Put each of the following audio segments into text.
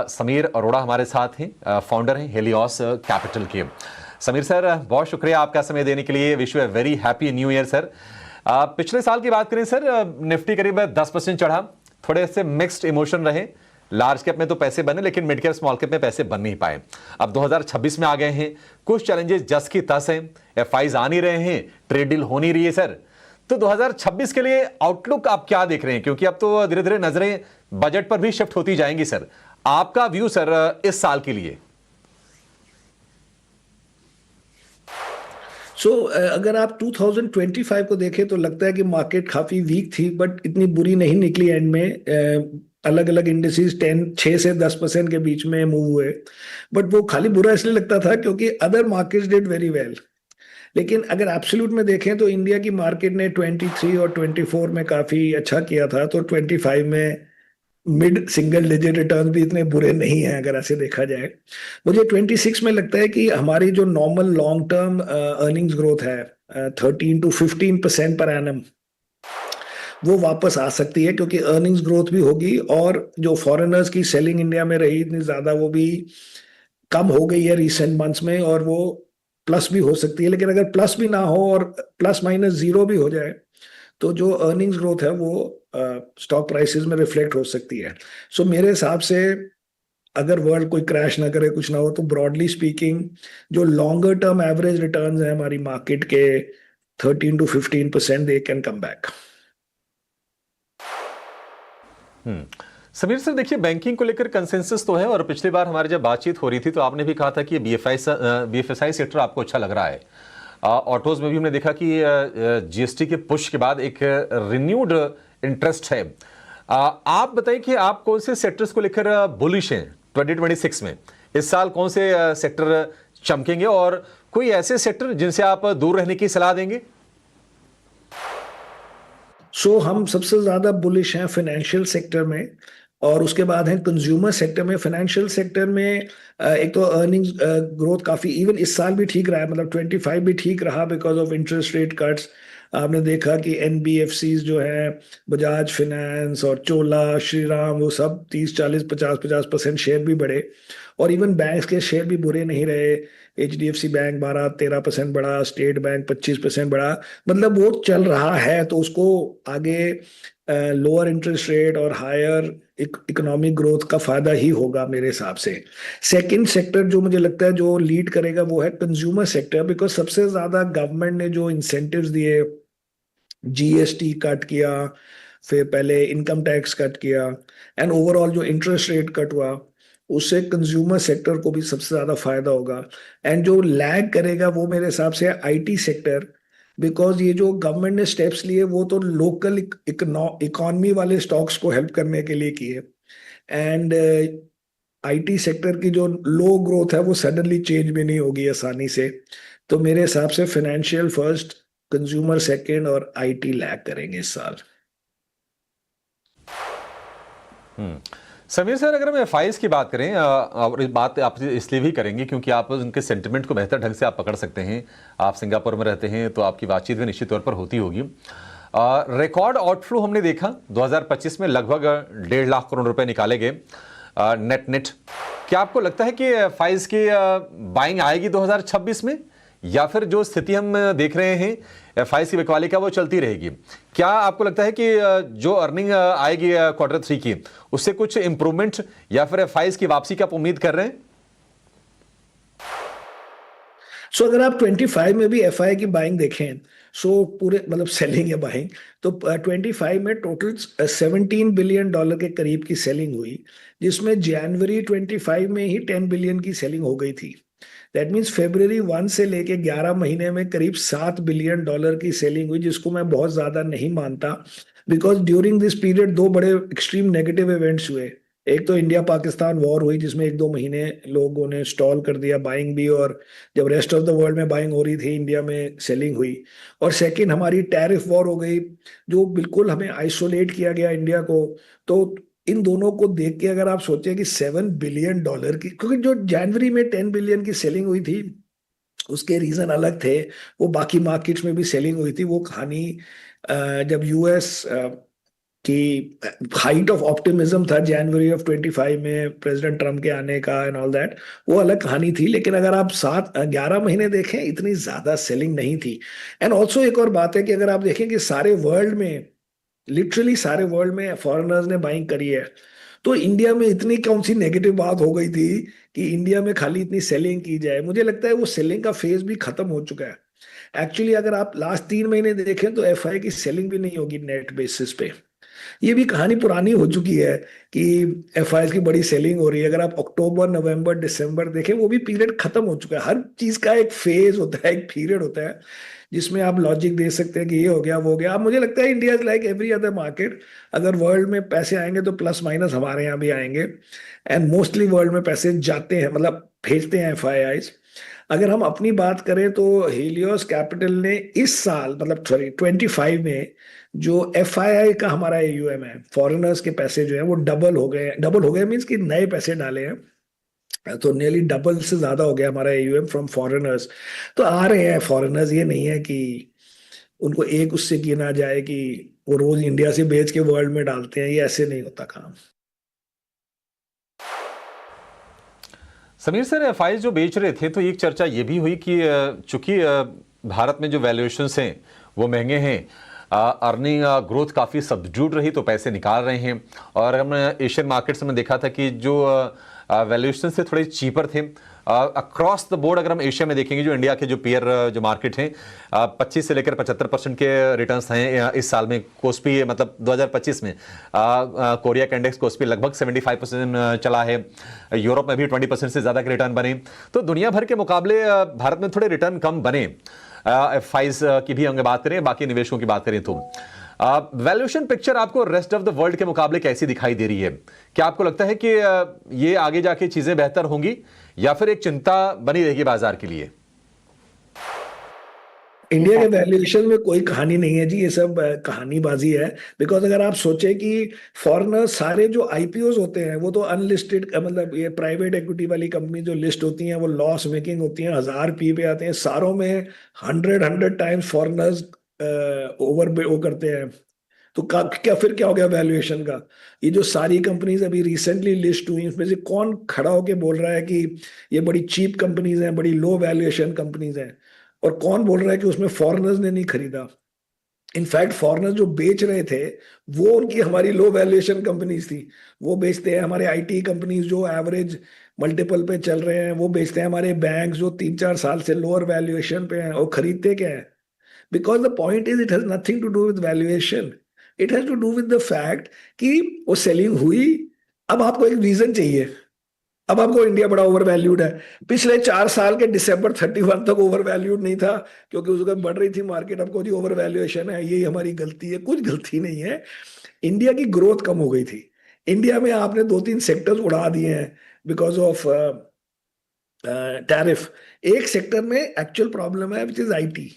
समीर अरोड़ा हमारे साथ हैं, फाउंडर हैं हेलियोस कैपिटल के। समीर सर, बहुत शुक्रिया आपका समय देने के लिए। Wish U a very happy new year sir. पिछले साल की बात करें सर, निफ्टी करीब 10% चढ़ा, थोड़े से मिक्स्ड इमोशन रहे। लार्ज कैप में तो पैसे बने लेकिन मिड कैप स्मॉल कैप में पैसे बन नहीं पाए। अब 2026 में आ गए हैं, कुछ चैलेंजेस जस की तस हैं, एफआईज आ नहीं रहे हैं, ट्रेड डील हो नहीं रही है सर। तो 2026 के लिए आउटलुक आप क्या देख रहे हैं, क्योंकि अब तो धीरे धीरे नजरें बजट पर भी शिफ्ट होती जाएंगी सर। आपका व्यू सर इस साल के लिए। अगर आप 2025 को देखें तो लगता है कि मार्केट काफी वीक थी, बट इतनी बुरी नहीं निकली। एंड में अलग अलग इंडिसेस 6 से 10% के बीच में मूव हुए, बट वो खाली बुरा इसलिए लगता था क्योंकि other markets did very well. लेकिन अगर एब्सोल्यूट में देखें तो इंडिया की मार्केट ने 23 और 24 में काफी अच्छा किया था, तो 25 में मिड सिंगल डिजिट रिटर्न भी इतने बुरे नहीं हैं अगर ऐसे देखा जाए। मुझे 26 में लगता है कि हमारी जो normal long term earnings growth है 13 to 15% पर एनम, वो वापस आ सकती है, क्योंकि अर्निंग्स ग्रोथ भी होगी और जो फॉरेनर्स की सेलिंग इंडिया में रही इतनी ज्यादा, वो भी कम हो गई है रिसेंट मंथ्स में, और वो प्लस भी हो सकती है। लेकिन अगर प्लस भी ना हो और प्लस माइनस जीरो भी हो जाए, तो जो अर्निंग्स ग्रोथ है वो स्टॉक प्राइसेस में रिफ्लेक्ट हो सकती है। सो मेरे हिसाब से अगर वर्ल्ड कोई क्रैश ना करे, कुछ ना हो, तो ब्रॉडली स्पीकिंग जो लॉन्गर टर्म एवरेज रिटर्न्स हैं हमारी मार्केट के 13 to 15%, they can come back. Sameer sir, देखिए बैंकिंग को लेकर कंसेंसस तो है, और पिछली बार हमारी जब बातचीत हो रही थी तो आपने भी कहा था कि बीएफएसआई सेक्टर आपको अच्छा लग रहा है। ऑटोज में भी हमने देखा कि जीएसटी के पुश के बाद एक रिन्यूड इंटरेस्ट है। आप बताइए कि आप कौन से सेक्टर्स को लेकर बुलिश हैं 2026 में? इस साल कौन से सेक्टर चमकेंगे, और कोई ऐसे सेक्टर जिनसे आप दूर रहने की सलाह देंगे? हम सबसे ज्यादा बुलिश हैं फाइनेंशियल सेक्टर में, और उसके बाद है कंज्यूमर सेक्टर में। फाइनेंशियल सेक्टर में एक तो अर्निंग्स ग्रोथ काफी इवन इस साल भी ठीक रहा है, मतलब 25 भी ठीक रहा because of interest rate cuts. आपने देखा कि एनबीएफसीज जो है, बजाज फाइनेंस और चोला श्रीराम, वो सब 30 40 50 50% शेयर भी बढ़े, और इवन बैंक्स के शेयर भी बुरे नहीं रहे। एचडीएफसी बैंक 12-13% बढ़ा, स्टेट बैंक 25% बढ़ा, मतलब वो चल रहा है। तो उसको आगे लोअर इंटरेस्ट रेट और हायर इकोनॉमिक ग्रोथ का फायदा ही होगा मेरे हिसाब से। सेकंड सेक्टर जो मुझे लगता है जो लीड करेगा वो है कंज्यूमर सेक्टर, बिकॉज सबसे ज्यादा गवर्नमेंट ने जो इंसेंटिव्स दिए, जीएसटी कट किया, फिर पहले इनकम टैक्स कट किया, एंड ओवरऑल जो इंटरेस्ट रेट कट हुआ, उससे कंज्यूमर सेक्टर को भी सबसे ज्यादा फायदा होगा। एंड जो लैग करेगा वो मेरे हिसाब से आईटी सेक्टर, बिकॉज ये जो गवर्नमेंट ने स्टेप्स लिए वो तो लोकल इकोनॉमी वाले स्टॉक्स को हेल्प करने के लिए किए, एंड आईटी सेक्टर की जो लो ग्रोथ है वो सडनली चेंज भी नहीं होगी आसानी से। तो मेरे हिसाब से फाइनेंशियल फर्स्ट, कंज्यूमर सेकंड, और आईटी लैग करेंगे इस साल। समीर सर, अगर हम एफआईज की बात करें, और इस बात आप इसलिए भी करेंगे क्योंकि आप उनके सेंटिमेंट को बेहतर ढंग से आप पकड़ सकते हैं। आप सिंगापुर में रहते हैं तो आपकी बातचीत भी निश्चित तौर पर होती होगी। रिकॉर्ड आउटफ्लो हमने देखा 2025 में, लगभग 1.5 लाख करोड़ रुपए निकाले गए नेट। क्या आपको लगता है कि एफआईज की बाइंग आएगी 2026 में, या फिर जो स्थिति हम देख रहे हैं एफआईज की बिकवाली का वो चलती रहेगी? क्या आपको लगता है कि जो अर्निंग आएगी Q3 की, उससे कुछ इंप्रूवमेंट या फिर एफआईज की वापसी की आप उम्मीद कर रहे हैं? अगर आप 25 में भी एफआई की बाइंग देखें, पूरे मतलब सेलिंग या बाइंग, तो 25 में टोटल $17 बिलियन के करीब की सेलिंग हुई, जिसमें जनवरी 25 में ही 10 बिलियन की सेलिंग हो गई थी। दैट मीन्स February 1 से लेके 11 महीने में करीब $7 बिलियन की सेलिंग हुई, जिसको मैं बहुत ज्यादा नहीं मानता, बिकॉज ड्यूरिंग दिस पीरियड दो बड़े एक्सट्रीम नेगेटिव इवेंट्स हुए। एक तो इंडिया पाकिस्तान वॉर हुई, जिसमें 1-2 महीने लोगों ने स्टॉल कर दिया बाइंग भी, और जब रेस्ट ऑफ द वर्ल्ड में बाइंग हो रही थी इंडिया में सेलिंग हुई। और सेकंड हमारी टैरिफ वॉर हो गई, जो बिल्कुल हमें आइसोलेट किया गया इंडिया को। तो इन दोनों को देख के अगर आप सोचें कि $7 बिलियन की, क्योंकि जो जनवरी में 10 बिलियन की सेलिंग हुई थी उसके रीजन अलग थे, वो बाकी मार्केट्स में भी सेलिंग हुई थी। वो कहानी जब यूएस कि हाइट ऑफ ऑप्टिमिज्म था जनवरी ऑफ 25 में प्रेसिडेंट ट्रम्प के आने का एंड ऑल दैट, वो अलग कहानी थी। लेकिन अगर आप 7-11 महीने देखें, इतनी ज्यादा सेलिंग नहीं थी। एंड ऑल्सो एक और बात है कि अगर आप देखें कि सारे वर्ल्ड में, लिटरली सारे वर्ल्ड में फॉरेनर्स ने बाइंग करी है, तो इंडिया में इतनी कौन सी नेगेटिव बात हो गई थी कि इंडिया में खाली इतनी सेलिंग की जाए। मुझे लगता है वो सेलिंग का फेज भी खत्म हो चुका है। एक्चुअली अगर आप लास्ट 3 महीने देखें तो एफआई की सेलिंग भी नहीं होगी नेट बेसिस पे। ये भी कहानी पुरानी हो चुकी है कि एफआई की बड़ी सेलिंग हो रही है। अगर आप अक्टूबर, नवंबर, दिसंबर देखें, वो भी पीरियड खत्म हो चुका है। हर चीज का एक फेज होता है, एक पीरियड होता है जिसमें आप लॉजिक दे सकते हैं कि ये हो गया, वो हो गया। अब मुझे लगता है India is like every other market. अगर वर्ल्ड में पैसे आएंगे तो प्लस माइनस हमारे यहाँ भी आएंगे। एंड मोस्टली वर्ल्ड में पैसे जाते हैं, मतलब भेजते हैं एफआईआईज। अगर हम अपनी बात करें तो हेलियोस कैपिटल ने इस साल, मतलब सॉरी 25 में, जो एफआईआई का हमारा एयूएम है, फॉरेनर्स के पैसे जो है वो डबल हो गए। डबल हो गए मीन्स कि नए पैसे डाले हैं, तो नियरली डबल से ज्यादा हो गया हमारा एयूएम फ्रॉम फॉरेनर्स। तो आ रहे हैं फॉरेनर्स, ये नहीं है कि उनको एक उससे किया ना जाए कि वो रोज इंडिया से बेच के वर्ल्ड में डालते हैं, ये ऐसे नहीं होता काम। समीर सर, एफआई जो बेच रहे थे तो एक चर्चा ये भी हुई कि चूंकि भारत में जो वैल्यूएशंस हैं वो महंगे हैं, अर्निंग ग्रोथ काफ़ी सब्ड्यूड रही तो पैसे निकाल रहे हैं। और हमने एशियन मार्केट्स में देखा था कि जो वैल्यूएशन से थोड़े चीपर थे अक्रॉस द बोर्ड। अगर हम एशिया में देखेंगे, जो इंडिया के जो पेयर जो मार्केट हैं, 25 से लेकर 75% के रिटर्न्स हैं इस साल में। कोस्पी मतलब 2025 में कोरिया का इंडेक्स कोस्पी लगभग 75% चला है। यूरोप में भी 20% से ज़्यादा के रिटर्न बने। तो दुनिया भर के मुकाबले भारत में थोड़े रिटर्न कम बने। एफआईज की भी हम बात करें, बाकी निवेशकों की बात करें तो वैल्यूएशन पिक्चर आपको रेस्ट ऑफ द वर्ल्ड के मुकाबले कैसी दिखाई दे रही है? क्या आपको लगता है कि ये आगे जाके चीजें बेहतर होंगी या फिर एक चिंता बनी रहेगी बाजार के लिए? इंडिया के वैल्यूएशन में कोई कहानी नहीं है जी, ये सब कहानीबाजी है। बिकॉज अगर आप सोचें कि फॉरेनर सारे जो आईपीओज होते हैं वो तो अनलिस्टेड, मतलब ये प्राइवेट इक्विटी वाली कंपनी जो लिस्ट होती हैं वो लॉस मेकिंग होती हैं, 1000 पी पे आते हैं, सारों में 100 टाइम्स फॉरेनर्स ओवर वो करते हैं। तो क्या फिर क्या हो गया वैल्यूएशन का? ये जो सारी कंपनीज अभी रिसेंटली लिस्ट हुई, इसमें से कौन खड़ा होके बोल रहा है कि ये बड़ी चीप कंपनीज हैं, बड़ी लो वैल्यूएशन कंपनीज हैं? और कौन बोल रहा है कि उसमें फॉरेनर्स ने नहीं खरीदा? इनफैक्ट फॉरेनर्स जो बेच रहे थे वो उनकी हमारी लो वैल्यूएशन कंपनीज थी। वो बेचते हैं हमारे आईटी कंपनीज जो एवरेज मल्टीपल पे चल रहे हैं, वो बेचते हैं हमारे बैंक जो 3-4 साल से लोअर वैल्यूएशन पे हैं। और खरीदते क्या है? Because the point is it has nothing to do with valuation, it has to do with the fact कि वो सेलिंग हुई। अब आपको एक रीजन चाहिए। अब आपको इंडिया बड़ा ओवर वैल्यूड है। पिछले 4 साल के दिसंबर 31 तक ओवर वैल्यूड नहीं था क्योंकि उसका बढ़ रही थी मार्केट। आपको जी ओवर वैल्यूएशन है, यही हमारी गलती है। कुछ गलती नहीं है, इंडिया की ग्रोथ कम हो गई थी। इंडिया में आपने 2-3 सेक्टर्स उड़ा दिए हैं बिकॉज ऑफ टैरिफ। एक सेक्टर में एक्चुअल प्रॉब्लम है विच इज आईटी।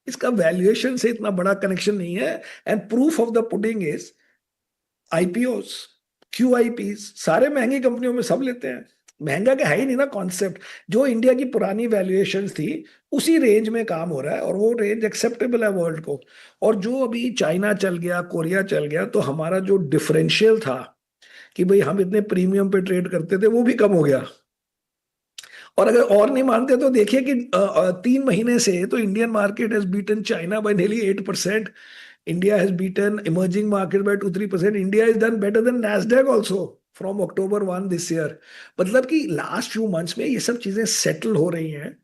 इसका वैल्यूएशन से इतना बड़ा कनेक्शन नहीं है। And proof of the pudding is IPOs, QIPs, सारे महंगी कंपनियों में सब लेते हैं। महंगा का है ही नहीं ना कॉन्सेप्ट। जो इंडिया की पुरानी वैल्यूएशन थी उसी रेंज में काम हो रहा है और वो रेंज एक्सेप्टेबल है वर्ल्ड को। और जो अभी चाइना चल गया, कोरिया चल गया, तो हमारा जो डिफरेंशियल था कि भाई हम इतने प्रीमियम पे ट्रेड करते थे वो भी कम हो गया। और अगर और नहीं मानते तो देखिए कि 3 महीने से तो Indian market has beaten China bye nearly 8%. India has beaten emerging market by 2-3%. India has done better than Nasdaq also from October 1 this year. मतलब कि लास्ट फ्यू मंथ्स में ये सब चीजें सेटल हो रही हैं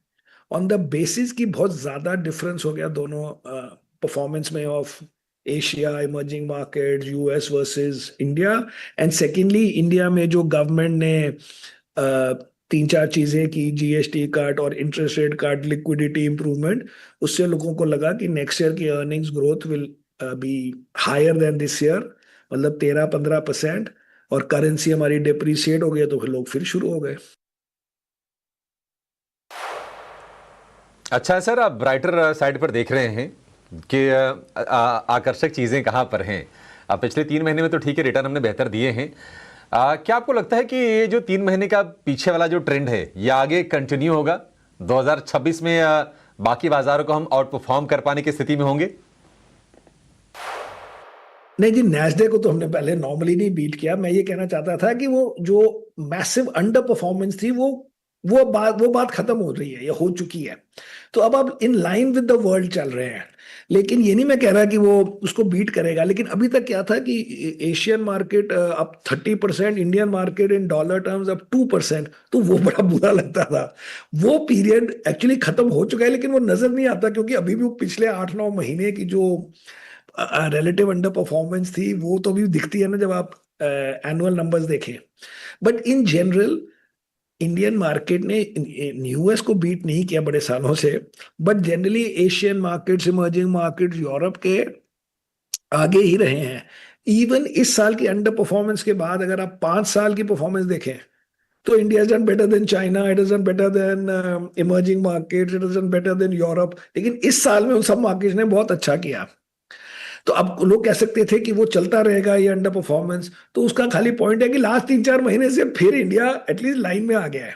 ऑन द बेसिस की बहुत ज्यादा डिफरेंस हो गया दोनों परफॉर्मेंस में of Asia, emerging market, US versus India. And secondly India में जो गवर्नमेंट ने 3-4 चीजें की, जीएसटी कट और interest rate cut, liquidity improvement, उससे लोगों को लगा कि नेक्स्ट ईयर की earnings growth will be higher than this year, मतलब 13-15%। और करेंसी हमारी डिप्रिशिएट हो गई तो फिर लोग फिर शुरू हो गए। अच्छा सर, आप ब्राइटर साइड पर देख रहे हैं कि आकर्षक चीजें कहां पर हैं। पिछले 3 महीने में तो ठीक है रिटर्न हमने बेहतर दिए हैं। क्या आपको लगता है कि ये जो 3 महीने का पीछे वाला जो ट्रेंड है ये आगे कंटिन्यू होगा? 2026 में बाकी बाजारों को हम आउट परफॉर्म कर पाने की स्थिति में होंगे? नहीं जी, नैस्डैक को तो हमने पहले नॉर्मली नहीं बीट किया। मैं ये कहना चाहता था कि वो जो मैसिव अंडर परफॉर्मेंस थी वो बात खत्म हो रही है या हो चुकी है। तो अब आप in line with the world चल रहे हैं। लेकिन ये नहीं मैं कह रहा कि वो उसको बीट करेगा। लेकिन अभी तक क्या था कि एशियन मार्केट अब 30%, Indian market in dollar terms अब 2%। तो वो बड़ा बुरा लगता था। वो पीरियड एक्चुअली खत्म हो चुका है, लेकिन वो नजर नहीं आता क्योंकि अभी भी वो पिछले 8-9 महीने की जो रिलेटिव अंडर परफॉर्मेंस थी वो तो अभी दिखती है ना जब आप एनुअल नंबर्स देखें। But in general Indian market ने यूएस को बीट नहीं किया बड़े सालों से। But generally Asian markets, emerging markets Europe के आगे ही रहे हैं। इवन इस साल की अंडर परफॉर्मेंस के बाद अगर आप 5 साल की परफॉर्मेंस देखें तो India is done better than China, it is done better than emerging markets, it is done better than Europe. लेकिन इस साल में उन सब मार्केट्स ने बहुत अच्छा किया। तो अब लोग कह सकते थे कि वो चलता रहेगा ये अंडर परफॉर्मेंस। तो उसका खाली पॉइंट है कि लास्ट 3-4 महीने से फिर इंडिया एटलीस्ट लाइन में आ गया है।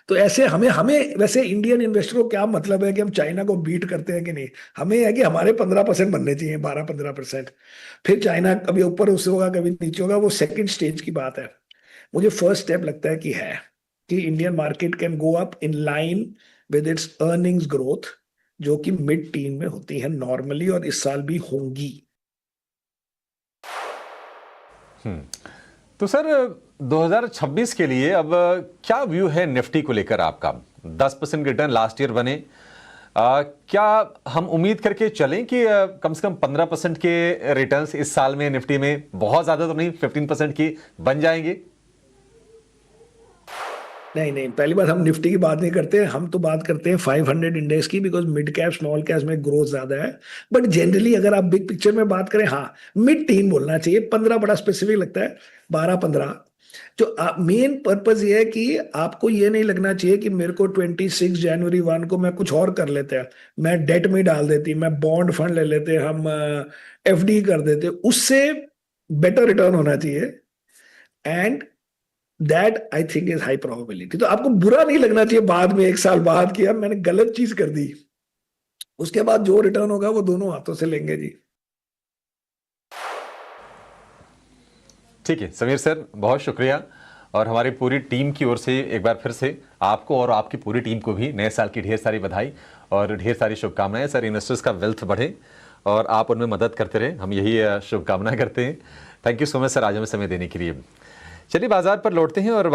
तो ऐसे हमें हमें वैसे इंडियन इन्वेस्टर को क्या मतलब है कि हम चाइना को बीट करते हैं कि नहीं। हमें है कि हमारे 15% बनने चाहिए, 12-15%। फिर चाइना कभी ऊपर उससे होगा, कभी नीचे होगा, वो सेकंड स्टेज की बात है। मुझे फर्स्ट स्टेप लगता है कि Indian market can go up in line with its earnings growth, जो कि मिड टीन में होती है नॉर्मली और इस साल भी होंगी। तो सर 2026 के लिए अब क्या व्यू है निफ्टी को लेकर आपका? 10% रिटर्न लास्ट ईयर बने। क्या हम उम्मीद करके चलें कि कम से कम 15% के रिटर्न्स इस साल में निफ्टी में, बहुत ज्यादा तो नहीं, 15% की बन जाएंगे? नहीं नहीं, पहली बात हम निफ्टी की बात नहीं करते हैं, हम तो बात करते हैं 500 इंडेक्स की, because mid cap small cap में ग्रोथ ज्यादा है। बट जनरली अगर आप बिग पिक्चर में बात करें, हाँ मिड टीन बोलना चाहिए। 15 बड़ा स्पेसिफिक लगता है, 12-15। जो मेन पर्पज ये है कि आपको ये नहीं लगना चाहिए कि मेरे को 26 जनवरी 1 को मैं कुछ और कर लेते हैं, मैं डेट में डाल देती, मैं बॉन्ड फंड ले लेते, हम एफडी कर देते, उससे बेटर रिटर्न होना चाहिए। And that I think is high probability. तो आपको बुरा नहीं लगना चाहिए बाद में, 1 साल बाद किया मैंने गलत चीज कर दी, उसके बाद जो रिटर्न होगा वो दोनों हाथों से लेंगे जी। ठीक है समीर सर, बहुत शुक्रिया। और हमारी पूरी टीम की ओर से एक बार फिर से आपको और आपकी पूरी टीम को भी नए साल की ढेर सारी बधाई और ढेर सारी शुभकामनाएं। सर, इन्वेस्टर्स का वेल्थ बढ़े और आप उनमें मदद करते रहे, हम यही शुभकामनाएं करते हैं। Thank you so much sir, आज हमें समय देने के लिए। चलिए बाजार पर लौटते हैं और